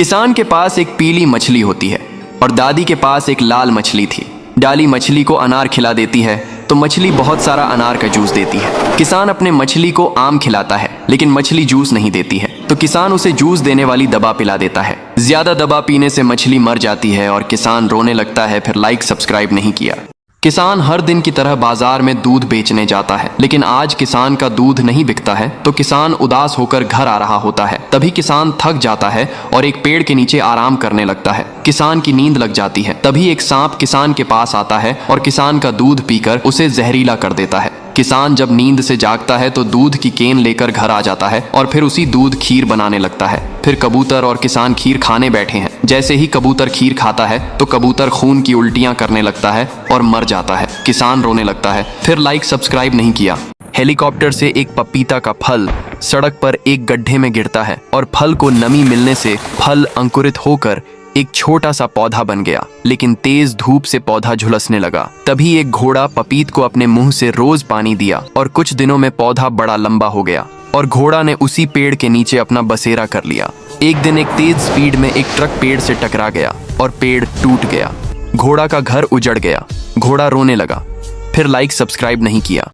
किसान के पास एक पीली मछली होती है और दादी के पास एक लाल मछली थी। डाली मछली को अनार खिला देती है तो मछली बहुत सारा अनार का जूस देती है। किसान अपने मछली को आम खिलाता है लेकिन मछली जूस नहीं देती है तो किसान उसे जूस देने वाली दवा पिला देता है। ज्यादा दवा पीने से मछली मर जाती है और किसान रोने लगता है। फिर लाइक सब्सक्राइब नहीं किया। किसान हर दिन की तरह बाजार में दूध बेचने जाता है लेकिन आज किसान का दूध नहीं बिकता है तो किसान उदास होकर घर आ रहा होता है। तभी किसान थक जाता है और एक पेड़ के नीचे आराम करने लगता है। किसान की नींद लग जाती है। तभी एक सांप किसान के पास आता है और किसान का दूध पीकर उसे जहरीला कर देता है। किसान जब नींद से जागता है तो दूध की केन लेकर घर आ जाता है और फिर उसी दूध खीर बनाने लगता है। फिर कबूतर और किसान खीर खाने बैठे हैं। जैसे ही कबूतर खीर खाता है तो कबूतर खून की उल्टियां करने लगता है और मर जाता है। किसान रोने लगता है। फिर लाइक सब्सक्राइब नहीं किया। हेलीकॉप्टर से एक पपीता का फल सड़क पर एक गड्ढे में गिरता है और फल को नमी मिलने से फल अंकुरित होकर एक छोटा सा पौधा बन गया। लेकिन तेज धूप से पौधा झुलसने लगा। तभी एक घोड़ा पपीत को अपने मुंह से रोज पानी दिया और कुछ दिनों में पौधा बड़ा लंबा हो गया और घोड़ा ने उसी पेड़ के नीचे अपना बसेरा कर लिया। एक दिन एक तेज स्पीड में एक ट्रक पेड़ से टकरा गया और पेड़ टूट गया। घोड़ा का घर उजड़ गया। घोड़ा रोने लगा। फिर लाइक सब्सक्राइब नहीं किया।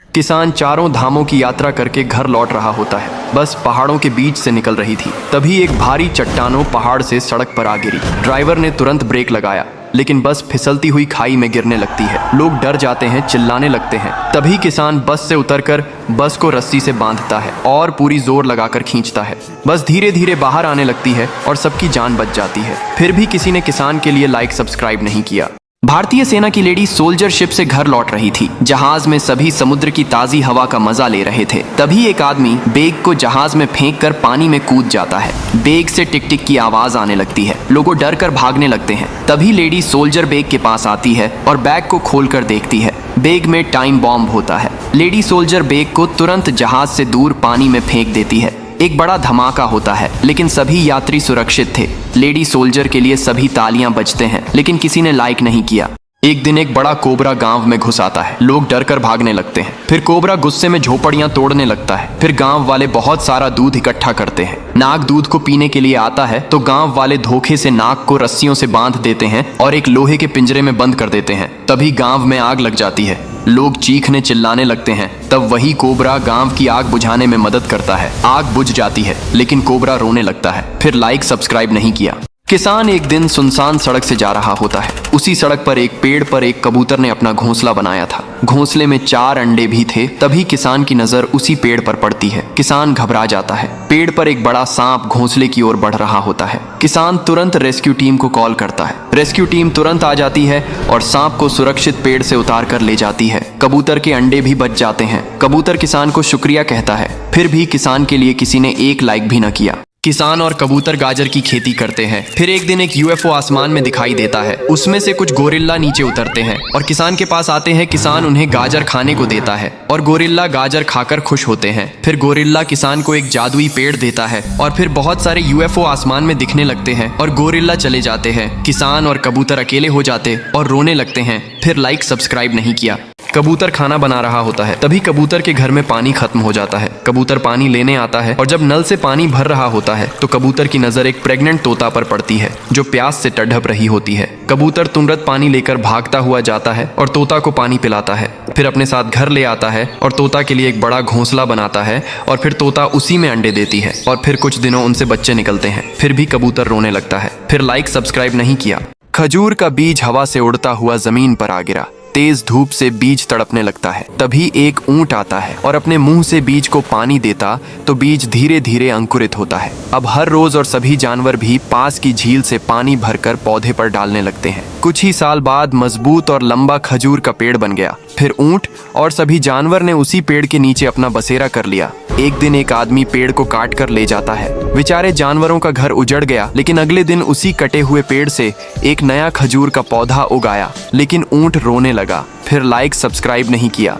किसान चारों धामों की यात्रा करके घर लौट रहा होता है। बस पहाड़ों के बीच से निकल रही थी। तभी एक भारी चट्टानों पहाड़ से सड़क पर आ गिरी। ड्राइवर ने तुरंत ब्रेक लगाया लेकिन बस फिसलती हुई खाई में गिरने लगती है। लोग डर जाते हैं, चिल्लाने लगते हैं। तभी किसान बस से उतरकर बस को रस्सी से बांधता है और पूरी जोर लगाकर खींचता है। बस धीरे धीरे बाहर आने लगती है और सबकी जान बच जाती है। फिर भी किसी ने किसान के लिए लाइक सब्सक्राइब नहीं किया। भारतीय सेना की लेडी सोल्जर शिप से घर लौट रही थी। जहाज में सभी समुद्र की ताजी हवा का मजा ले रहे थे। तभी एक आदमी बैग को जहाज में फेंककर पानी में कूद जाता है। बैग से टिक टिक की आवाज आने लगती है। लोग डर कर भागने लगते हैं। तभी लेडी सोल्जर बैग के पास आती है और बैग को खोलकर देखती है। बैग में टाइम बॉम्ब होता है। लेडी सोल्जर बैग को तुरंत जहाज से दूर पानी में फेंक देती है। एक बड़ा धमाका होता है लेकिन सभी यात्री सुरक्षित थे। लेडी सोल्जर के लिए सभी तालियां बजते हैं लेकिन किसी ने लाइक नहीं किया। एक दिन एक बड़ा कोबरा गांव में घुस आता है। लोग डर कर भागने लगते हैं। फिर कोबरा गुस्से में झोपड़ियां तोड़ने लगता है। फिर गांव वाले बहुत सारा दूध इकट्ठा करते हैं। नाग दूध को पीने के लिए आता है तो गांव वाले धोखे से नाग को रस्सियों से बांध देते हैं और एक लोहे के पिंजरे में बंद कर देते हैं। तभी गांव में आग लग जाती है। लोग चीखने चिल्लाने लगते हैं। तब वही कोबरा गांव की आग बुझाने में मदद करता है। आग बुझ जाती है लेकिन कोबरा रोने लगता है। फिर लाइक सब्सक्राइब नहीं किया। किसान एक दिन सुनसान सड़क से जा रहा होता है। उसी सड़क पर एक पेड़ पर एक कबूतर ने अपना घोंसला बनाया था। घोंसले में 4 अंडे भी थे। तभी किसान की नजर उसी पेड़ पर पड़ती है। किसान घबरा जाता है। पेड़ पर एक बड़ा सांप घोंसले की ओर बढ़ रहा होता है। किसान तुरंत रेस्क्यू टीम को कॉल करता है। रेस्क्यू टीम तुरंत आ जाती है और सांप को सुरक्षित पेड़ से उतार कर ले जाती है। कबूतर के अंडे भी बच जाते हैं। कबूतर किसान को शुक्रिया कहता है। फिर भी किसान के लिए किसी ने एक लाइक भी न किया। किसान और कबूतर गाजर की खेती करते हैं। फिर एक दिन एक यूएफओ आसमान में दिखाई देता है। उसमें से कुछ गोरिल्ला नीचे उतरते हैं और किसान के पास आते हैं। किसान उन्हें गाजर खाने को देता है और गोरिल्ला गाजर खाकर खुश होते हैं। फिर गोरिल्ला किसान को एक जादुई पेड़ देता है और फिर बहुत सारे यूएफओ आसमान में दिखने लगते हैं और गोरिल्ला चले जाते हैं। किसान और कबूतर अकेले हो जाते और रोने लगते हैं। फिर लाइक सब्सक्राइब नहीं किया। कबूतर खाना बना रहा होता है। तभी कबूतर के घर में पानी खत्म हो जाता है। कबूतर पानी लेने आता है और जब नल से पानी भर रहा होता है तो कबूतर की नजर एक प्रेग्नेंट तोता पर पड़ती है जो प्यास से तड़प रही होती है। कबूतर तुरंत पानी लेकर भागता हुआ जाता है और तोता को पानी पिलाता है। फिर अपने साथ घर ले आता है और तोता के लिए एक बड़ा घोंसला बनाता है और फिर तोता उसी में अंडे देती है और फिर कुछ दिनों उनसे बच्चे निकलते हैं। फिर भी कबूतर रोने लगता है। फिर लाइक सब्सक्राइब नहीं किया। खजूर का बीज हवा से उड़ता हुआ जमीन पर आ गिरा। तेज धूप से बीज तड़पने लगता है। तभी एक ऊंट आता है और अपने मुंह से बीज को पानी देता तो बीज धीरे धीरे अंकुरित होता है। अब हर रोज और सभी जानवर भी पास की झील से पानी भरकर पौधे पर डालने लगते हैं। कुछ ही साल बाद मजबूत और लंबा खजूर का पेड़ बन गया। फिर ऊंट और सभी जानवर ने उसी पेड़ के नीचे अपना बसेरा कर लिया। एक दिन एक आदमी पेड़ को काट कर ले जाता है। बेचारे जानवरों का घर उजड़ गया लेकिन अगले दिन उसी कटे हुए पेड़ से एक नया खजूर का पौधा उगाया। लेकिन ऊंट रोने लगा। फिर लाइक सब्सक्राइब नहीं किया।